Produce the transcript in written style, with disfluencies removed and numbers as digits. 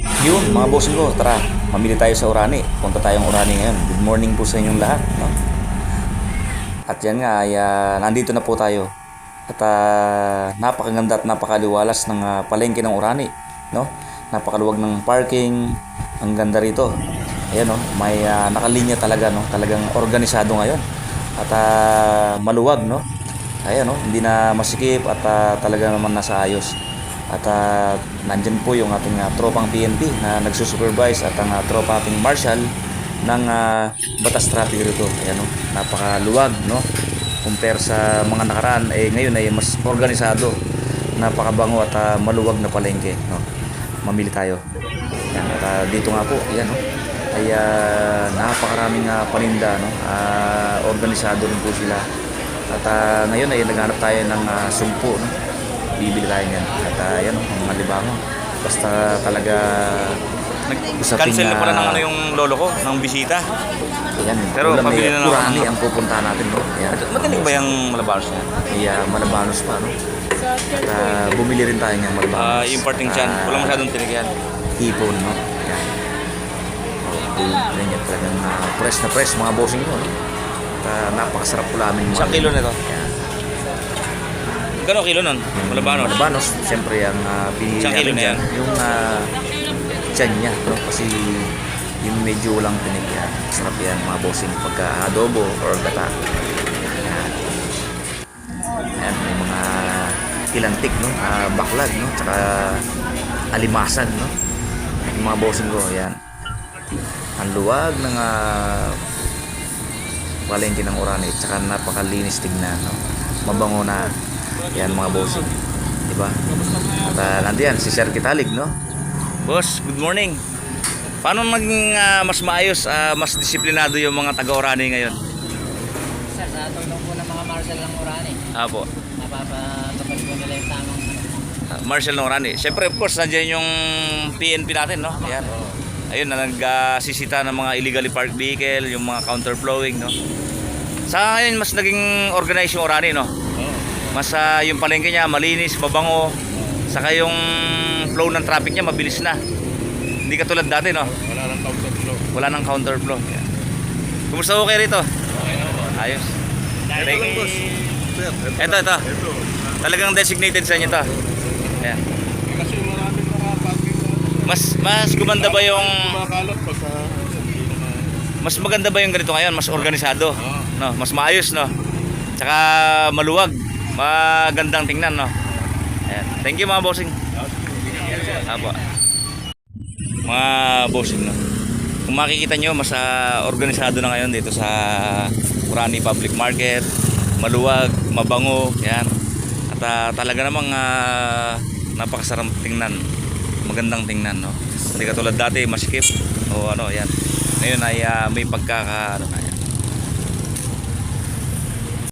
Yun, mga bossing ko, tara, mamili tayo sa Orani. Punta tayong Orani ngayon. Good morning po sa inyong lahat, no? At yan nga, ay, nandito na po tayo. At napakaganda at napakaliwalas ng palengke ng Orani, no? Napakaluwag ng parking, ang ganda rito. Ayan, no? May nakalinya talaga, no? Talagang organisado ngayon. At maluwag, no? Ayan, no? Hindi na masikip at talaga naman nasa ayos. At nandyan po yung ating tropang PNP na nagsusupervise at ang tropa ating marshal ng batas traffic rito. Ayan, no? Napakaluwag, no? Compare sa mga nakaraan, ngayon ay mas organisado, napakabango at maluwag na palengke, no? Mamili tayo. Ayan, at dito nga po, ayan, no? Ay napakaraming paninda, no? Organisado rin po sila. At ngayon ay naghanap tayo ng sumpo, no? Bibili tayo niyan. At yan, mga libango. Basta talaga Cancel na pala ng yung lolo ko, ng bisita. Yan, pero pabili na lang Orani ang pupuntahan natin, no? Yan. Matinig ba yung Malabanos niya? Malabanos pa, no? At bumili rin tayo ng Malabanos. Yung parting chan, wala masyadong tinig yan. Hipon, no? Yan. Yan talagang press na press, mga bossing ko, no? At napakasarap ulamin. Isang kilo nito? Yan. Gano'ng kilo nun? Malabanos? Malabanos, siyempre ang pinili isang kilo na yan? yung tiyan niya, no? Kasi yung medyo walang tinig yan. Sarap yan, mga bossing, pagka adobo or gata. Yan. Yan, may mga kilantik, no? Baklag, no? Tsaka alimasag, no? Yung mga bossing ko, yan. Ang luwag ng palengke ng Orani, tsaka napakalinis tignan, no? Mabango na. Yan, mga bossing, diba? At nandiyan si Sir Kitalig, no? Boss, good morning. Paano maging mas maayos, mas disiplinado yung mga taga-Orani ngayon? Sir, sa tulong po ng mga marshal ng Orani, Apo. napapatupad po nila yung tamang Marshal ng Orani. Siyempre, of course, nandiyan yung PNP natin, no? Ayan. Ayun, na nagsisita ng mga illegally parked vehicle, yung mga counterflowing, no? Sa ngayon, mas naging organized yung Orani, no? Mas yung palengke niya malinis, mabango. Saka yung flow ng traffic niya mabilis na. Hindi katulad dati, no? Wala nang counterflow. Wala nang counterflow. Yeah. Kumusta ho kayo rito? Ayos. Ito. Talagang designated sa inyo to. Yeah. Kasi maraming nakapagin Mas gumanda ba yung kumakalat pagka mas maganda ba yung ganito ngayon? Mas organisado, no? Mas maayos, no? Tsaka maluwag, magandang tingnan, no? Ayan. Thank you, mga bossing. Apo. Mga bossing, no? Kung makikita nyo, mas organisado na ngayon dito sa Orani Public Market. Maluwag, mabango, yan. At talaga namang napakasarap tingnan. Magandang tingnan, no? Hindi katulad dati, masikip o ano, yan. Ngayon ay may pagkaka ano,